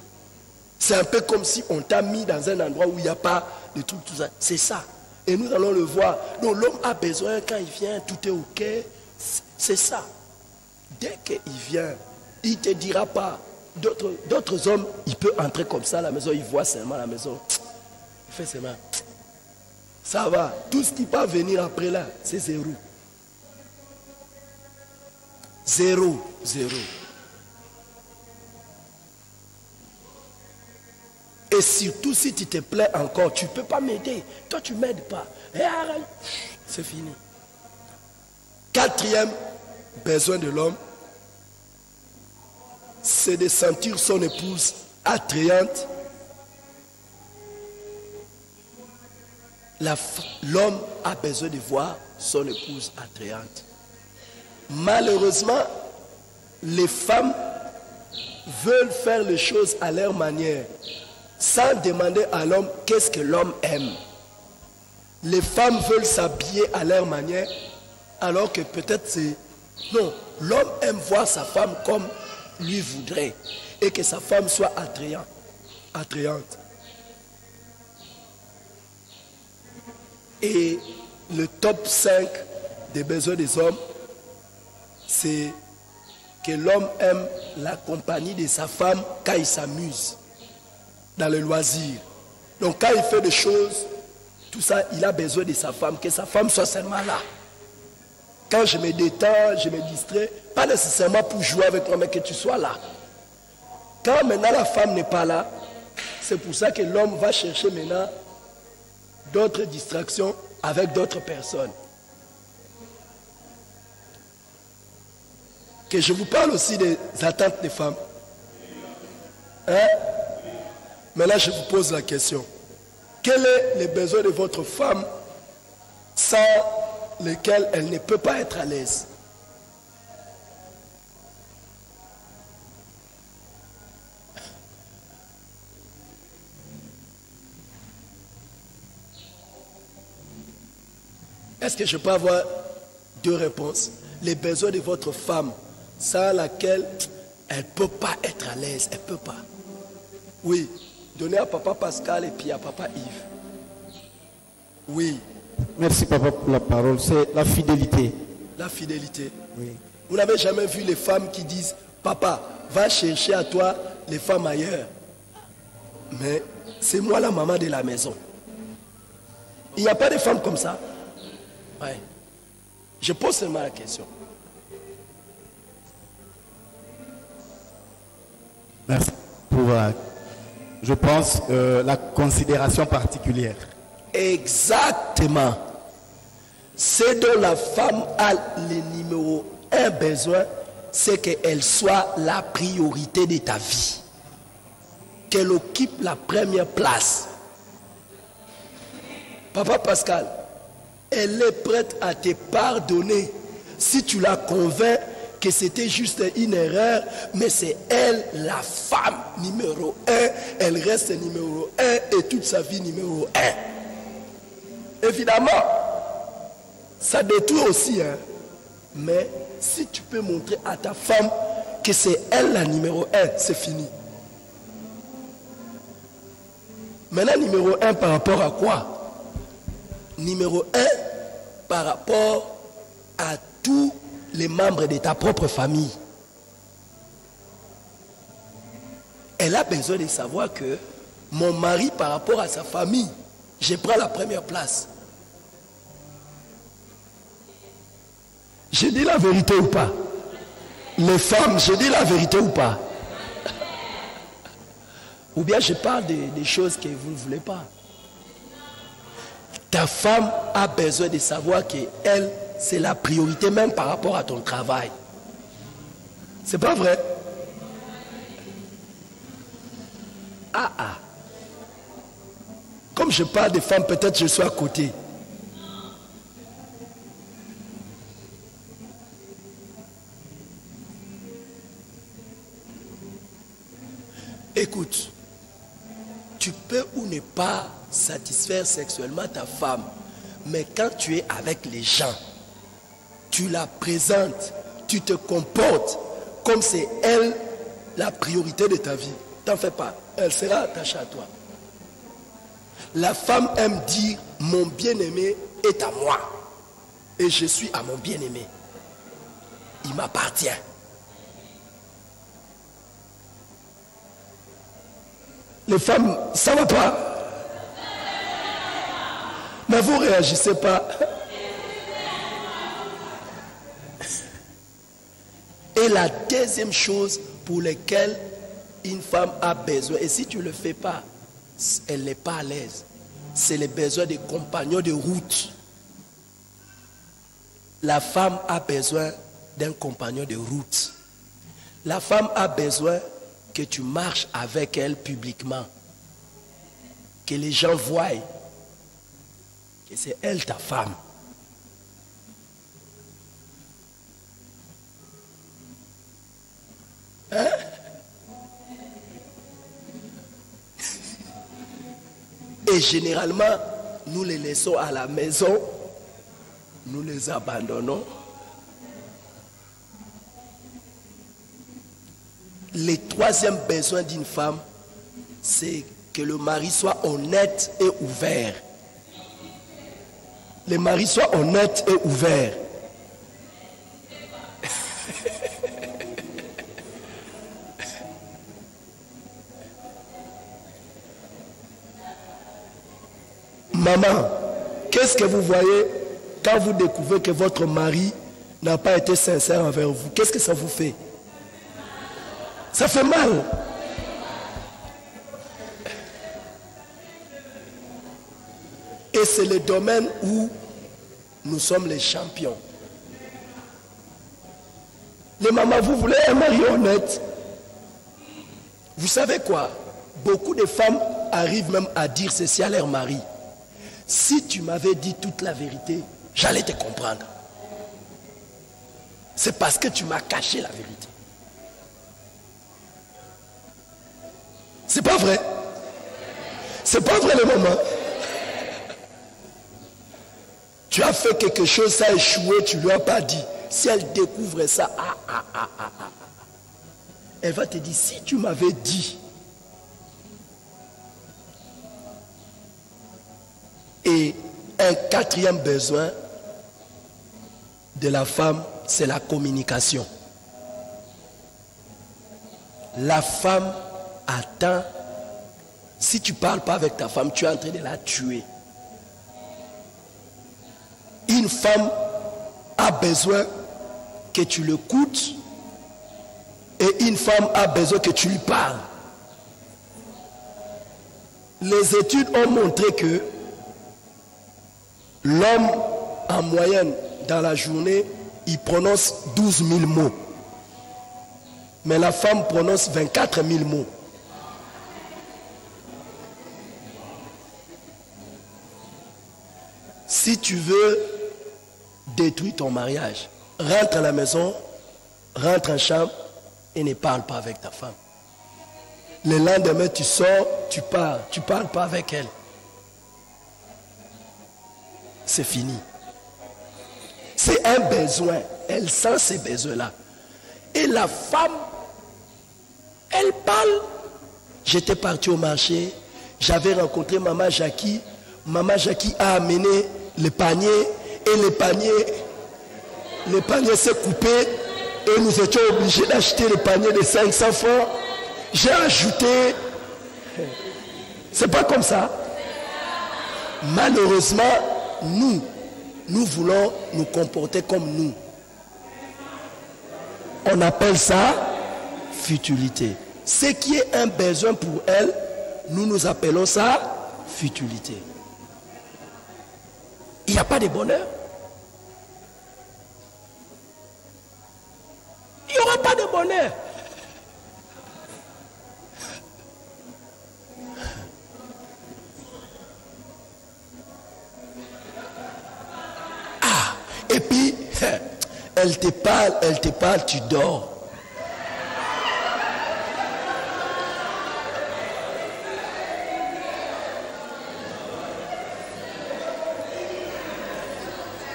C'est un peu comme si on t'a mis dans un endroit où il n'y a pas de trucs, tout ça. C'est ça. Et nous allons le voir. Donc l'homme a besoin, quand il vient, tout est ok. C'est ça. Dès qu'il vient, il ne te dira pas. D'autres hommes, il peut entrer comme ça à la maison, il voit seulement la maison. Il fait seulement. Ça va. Tout ce qui va venir après là, c'est zéro. Zéro. Zéro. Et surtout si tu te plais encore, tu ne peux pas m'aider. Toi, tu ne m'aides pas. Et arrête. C'est fini. Quatrième besoin de l'homme, c'est de sentir son épouse attrayante. L'homme a besoin de voir son épouse attrayante. Malheureusement, les femmes veulent faire les choses à leur manière, sans demander à l'homme qu'est-ce que l'homme aime. Les femmes veulent s'habiller à leur manière, alors que peut-être c'est... Non, l'homme aime voir sa femme comme lui voudrait, et que sa femme soit attrayante. Et le top 5 des besoins des hommes, c'est que l'homme aime la compagnie de sa femme quand il s'amuse dans le loisir. Donc quand il fait des choses tout ça, il a besoin de sa femme, que sa femme soit seulement là. Quand je me détends, je me distrais, pas nécessairement pour jouer avec toi, mais que tu sois là. Quand maintenant la femme n'est pas là, c'est pour ça que l'homme va chercher maintenant d'autres distractions avec d'autres personnes. Que je vous parle aussi des attentes des femmes. Hein? Mais là, je vous pose la question. Quels sont les besoins de votre femme sans lesquels elle ne peut pas être à l'aise? Est-ce que je peux avoir deux réponses? Les besoins de votre femme sans laquelle elle ne peut pas être à l'aise. Elle ne peut pas. Oui. Donnez à papa Pascal et puis à papa Yves. Oui. Merci papa pour la parole. C'est la fidélité. La fidélité. Oui. Vous n'avez jamais vu les femmes qui disent papa, va chercher à toi les femmes ailleurs. Mais c'est moi la maman de la maison. Il n'y a pas de femmes comme ça. Ouais. Je pose seulement la question. Merci pour, je pense, la considération particulière. Exactement. Ce dont la femme a le numéro 1 besoin, c'est qu'elle soit la priorité de ta vie. Qu'elle occupe la première place. Papa Pascal, elle est prête à te pardonner si tu la convaincs que c'était juste une erreur, mais c'est elle la femme numéro 1, elle reste numéro 1 et toute sa vie numéro 1. Évidemment, ça détruit aussi, hein. Mais si tu peux montrer à ta femme que c'est elle la numéro 1, c'est fini. Maintenant, numéro 1 par rapport à quoi? Numéro 1 par rapport à tous les membres de ta propre famille. Elle a besoin de savoir que mon mari, par rapport à sa famille, je prends la première place. Je dis la vérité ou pas? Les femmes, je dis la vérité ou pas? Ou bien je parle des choses que vous ne voulez pas. Ta femme a besoin de savoir qu'elle, c'est la priorité même par rapport à ton travail. C'est pas vrai? Comme je parle des femmes, peut-être je suis à côté. Écoute, tu peux ou ne pas satisfaire sexuellement ta femme, mais quand tu es avec les gens, tu la présentes, tu te comportes comme c'est elle la priorité de ta vie. T'en fais pas, elle sera attachée à toi. La femme aime dire mon bien-aimé est à moi et je suis à mon bien-aimé. Il m'appartient. Les femmes, ça va pas? Mais vous réagissez pas. Et la deuxième chose pour laquelle une femme a besoin, et si tu ne le fais pas, elle n'est pas à l'aise, c'est le besoin des compagnons de route. La femme a besoin d'un compagnon de route. La femme a besoin que tu marches avec elle publiquement. Que les gens voient que c'est elle ta femme. Hein? Et généralement, nous les laissons à la maison, nous les abandonnons. Le troisième besoin d'une femme, c'est que le mari soit honnête et ouvert. Le mari soit honnête et ouvert. Maman, Qu'est-ce que vous voyez quand vous découvrez que votre mari n'a pas été sincère envers vous? Qu'est-ce que ça vous fait? Ça fait mal. Et c'est le domaine où nous sommes les champions. Les mamans, vous voulez un mari honnête? Vous savez quoi? Beaucoup de femmes arrivent même à dire ceci à leur mari. Si tu m'avais dit toute la vérité, j'allais te comprendre. C'est parce que tu m'as caché la vérité. C'est pas vrai. C'est pas vrai, les mamans. Tu as fait quelque chose, ça a échoué, tu ne lui as pas dit. Si elle découvre ça, elle va te dire, si tu m'avais dit. Et un quatrième besoin de la femme, c'est la communication. La femme attend. Si tu ne parles pas avec ta femme, tu es en train de la tuer. Une femme a besoin que tu l'écoutes et une femme a besoin que tu lui parles. Les études ont montré que l'homme, en moyenne, dans la journée, il prononce 12 000 mots. Mais la femme prononce 24 000 mots. Si tu veux détruire ton mariage, rentre à la maison, rentre en chambre et ne parle pas avec ta femme. Le lendemain, tu sors, tu parles pas avec elle. C'est fini. C'est un besoin. Elle sent ces besoins-là. Et la femme, elle parle. J'étais parti au marché, j'avais rencontré Maman Jackie. Maman Jackie a amené le panier et le panier s'est coupé et nous étions obligés d'acheter le panier de 500 francs. J'ai ajouté. C'est pas comme ça. Malheureusement, nous voulons nous comporter comme nous. On appelle ça futilité. Ce qui est un besoin pour elle, nous appelons ça futilité. Il n'y a pas de bonheur. Il n'y aura pas de bonheur. Et puis, elle te parle, tu dors.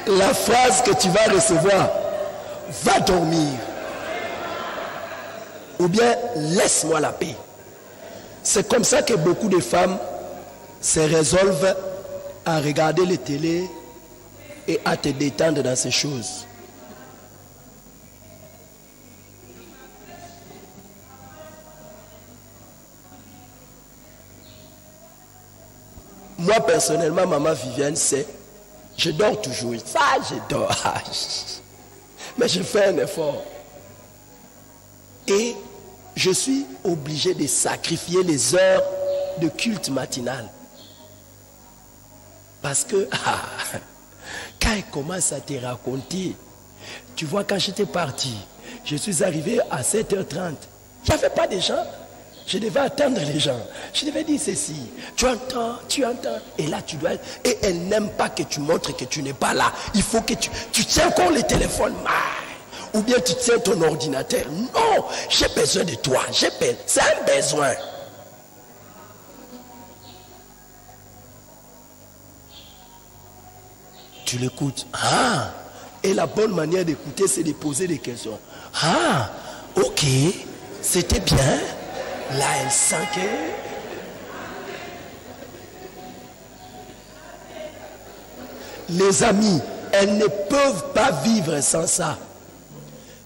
La phrase que tu vas recevoir, va dormir. Ou bien, laisse-moi la paix. C'est comme ça que beaucoup de femmes se résolvent à regarder les télés et à te détendre dans ces choses. Moi, personnellement, maman Viviane sait, je dors toujours. Ça, je dors. Mais je fais un effort. Et je suis obligé de sacrifier les heures de culte matinal. Parce que, quand elle commence à te raconter, tu vois, quand j'étais parti, je suis arrivé à 7h30. Il n'y avait pas de gens. Je devais attendre les gens. Je devais dire ceci. Tu entends. Et là, tu dois... Et elle n'aime pas que tu montres que tu n'es pas là. Il faut que tu tiens encore le téléphone. Ou bien tu tiens ton ordinateur. Non, j'ai besoin de toi. C'est un besoin. Tu l'écoutes. Et la bonne manière d'écouter, c'est de poser des questions. Ok, c'était bien. Là, elle sent que... Les amis, elles ne peuvent pas vivre sans ça.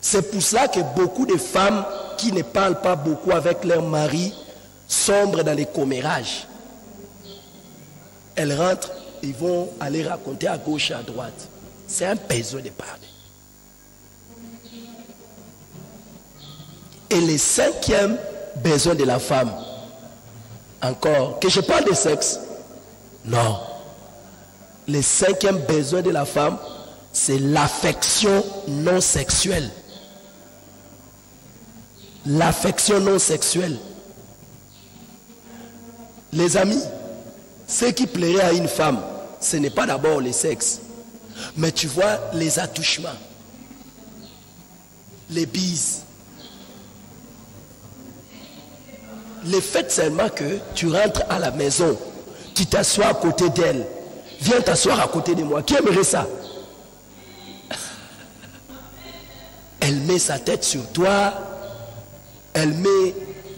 C'est pour ça que beaucoup de femmes qui ne parlent pas beaucoup avec leur mari sombrent dans les commérages. Elles rentrent, ils vont aller raconter à gauche et à droite. C'est un besoin de parler. Et le cinquième besoin de la femme, encore, que je parle de sexe? Non. Le cinquième besoin de la femme, c'est l'affection non sexuelle. L'affection non sexuelle. Les amis, ce qui plairait à une femme, ce n'est pas d'abord le sexe, mais tu vois les attouchements, les bises. Le fait seulement que tu rentres à la maison, tu t'assois à côté d'elle, viens t'asseoir à côté de moi. Qui aimerait ça? Elle met sa tête sur toi,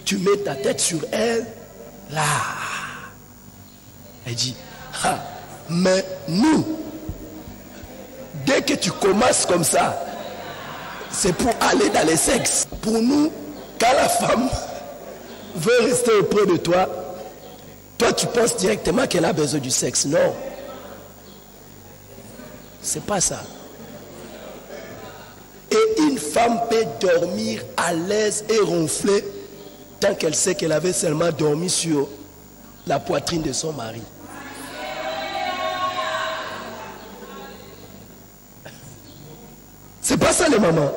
tu mets ta tête sur elle, là. Elle dit, ah, mais nous, dès que tu commences comme ça, c'est pour aller dans les sexes. Pour nous, quand la femme veut rester auprès de toi, toi tu penses directement qu'elle a besoin du sexe. Non. C'est pas ça. Et une femme peut dormir à l'aise et ronfler tant qu'elle sait qu'elle avait seulement dormi sur la poitrine de son mari. C'est pas ça les mamans.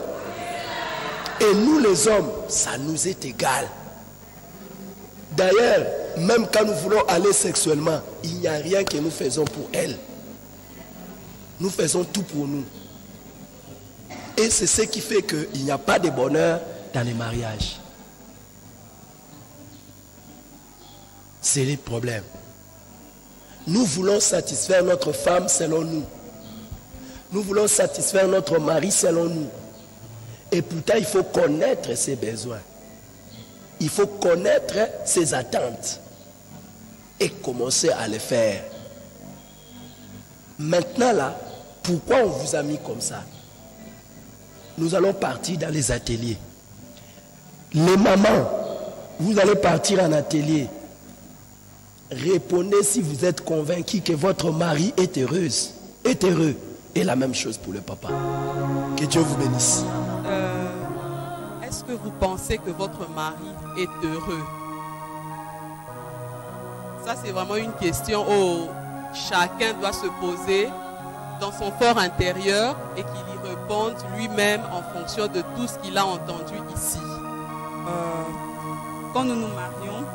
Et nous les hommes, ça nous est égal. D'ailleurs, même quand nous voulons aller sexuellement, il n'y a rien que nous faisons pour elle. Nous faisons tout pour nous. Et c'est ce qui fait qu'il n'y a pas de bonheur dans les mariages. C'est le problème. Nous voulons satisfaire notre femme selon nous. Nous voulons satisfaire notre mari selon nous. Et pourtant, il faut connaître ses besoins. Il faut connaître ses attentes. Et commencer à les faire. Maintenant là, pourquoi on vous a mis comme ça? Nous allons partir dans les ateliers. Les mamans, vous allez partir en atelier. Répondez si vous êtes convaincu que votre mari est heureux. Et la même chose pour le papa. Que Dieu vous bénisse. Est-ce que vous pensez que votre mari est heureux? Ça, c'est vraiment une question où chacun doit se poser dans son fort intérieur et qu'il y réponde lui-même en fonction de tout ce qu'il a entendu ici. Quand nous nous marions,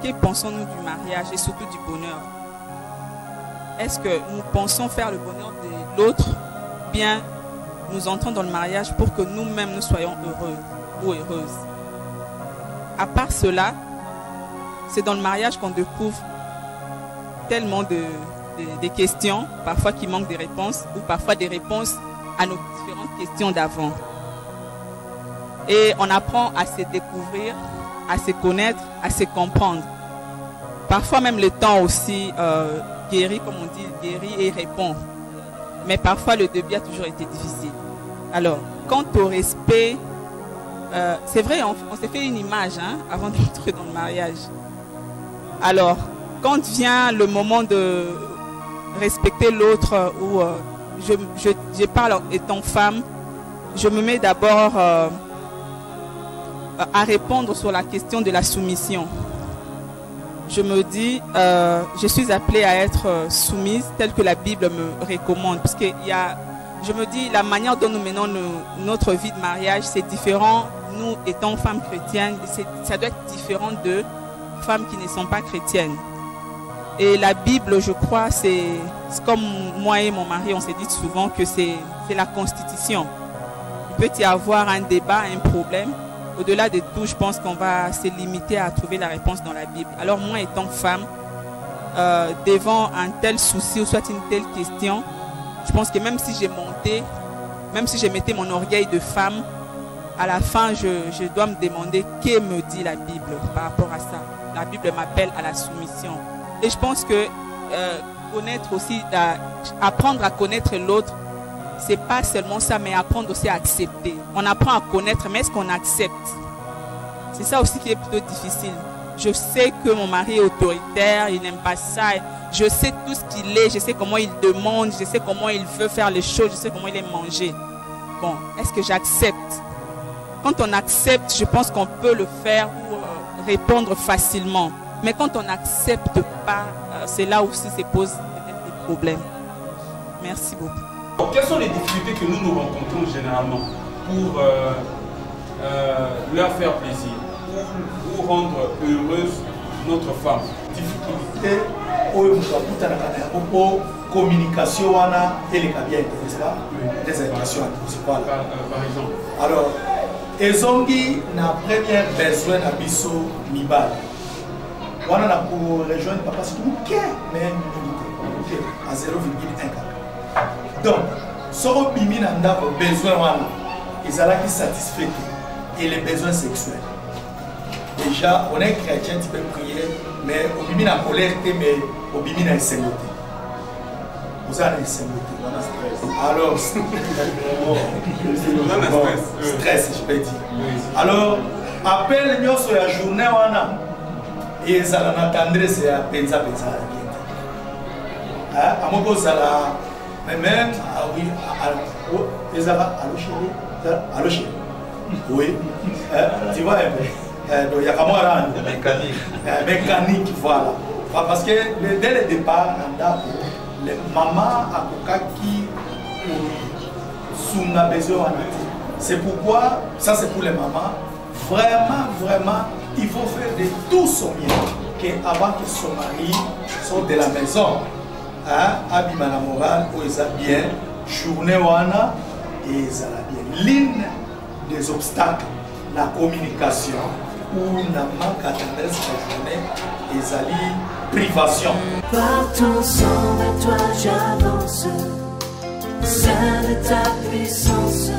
que pensons-nous du mariage et surtout du bonheur? Est-ce que nous pensons faire le bonheur de l'autre, bien nous entrons dans le mariage pour que nous-mêmes nous soyons heureux ou heureuses? À part cela, c'est dans le mariage qu'on découvre tellement de questions, parfois qui manquent des réponses, ou parfois des réponses à nos différentes questions d'avant. Et on apprend à se découvrir, à se connaître, à se comprendre. Parfois même le temps aussi guérit, comme on dit, guérit et répond. Mais parfois le début a toujours été difficile. Alors, quant au respect, c'est vrai, on s'est fait une image avant d'entrer dans le mariage. Alors, quand vient le moment de respecter l'autre, où je parle étant femme, je me mets d'abord à répondre sur la question de la soumission. Je me dis, je suis appelée à être soumise telle que la Bible me recommande. Parce que je me dis, la manière dont nous menons notre vie de mariage, c'est différent. Nous, étant femmes chrétiennes, ça doit être différent de femmes qui ne sont pas chrétiennes. Et la Bible, je crois, c'est comme moi et mon mari, on s'est dit souvent que c'est la Constitution. Il peut y avoir un débat, un problème. Au-delà de tout, je pense qu'on va se limiter à trouver la réponse dans la Bible. Alors moi, étant femme, devant un tel souci ou soit une telle question, je pense que même si je mettais mon orgueil de femme, à la fin, je dois me demander que me dit la Bible par rapport à ça. La Bible m'appelle à la soumission. Et je pense que connaître aussi, apprendre à connaître l'autre, c'est pas seulement ça, mais apprendre aussi à accepter. On apprend à connaître, mais est-ce qu'on accepte? C'est ça aussi qui est plutôt difficile. Je sais que mon mari est autoritaire, il n'aime pas ça. Je sais tout ce qu'il est, je sais comment il demande, je sais comment il veut faire les choses, je sais comment il aime manger. Bon, est-ce que j'accepte? Quand on accepte, je pense qu'on peut le faire ou répondre facilement. Mais quand on n'accepte pas, c'est là où se posent peut-être des problèmes. Merci beaucoup. Quelles sont les difficultés que nous rencontrons généralement pour leur faire plaisir ou rendre heureuse notre femme? Difficulté pour communication et les cabines, n'est-ce pas? Des intentions, par exemple. Alors, ezongi na première besoin na biso mibali. Wana na pour rejoindre papa c'est tout ok, mais à 0,1. Donc, soro bimi na ndako besoin wana ezalaki satisfait et les besoins sexuels. Déjà, on est chrétien, tu peux prier, mais au bimi na colère, mais au bimi na esengote. Vous avez esengote, on a stress. Alors, stress, je peux dire. Alors, appelle nous sur la journée, et ça n'a tendresse à penser à à mon cause, même, oui, allô chérie, oui, tu vois un peu. Il y a comme un mécanique, voilà. Parce que dès le départ, les mamans qui sont besoin. C'est pourquoi, ça c'est pour les mamans, vraiment, il faut faire de tout son bien avant que son mari sorte de la maison. Abîme la morale, ou ils ont bien, journée wana, et ils ont bien. L'une des obstacles, la communication, ou n'a manque à tendresse la journée, ils ont privation. Par ton sang vers toi j'avance, saint de ta puissance,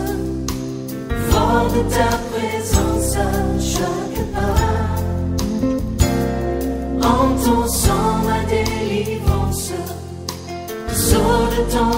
fort de ta présence à chaque pas. En ton sang ma délivrance, sors de ton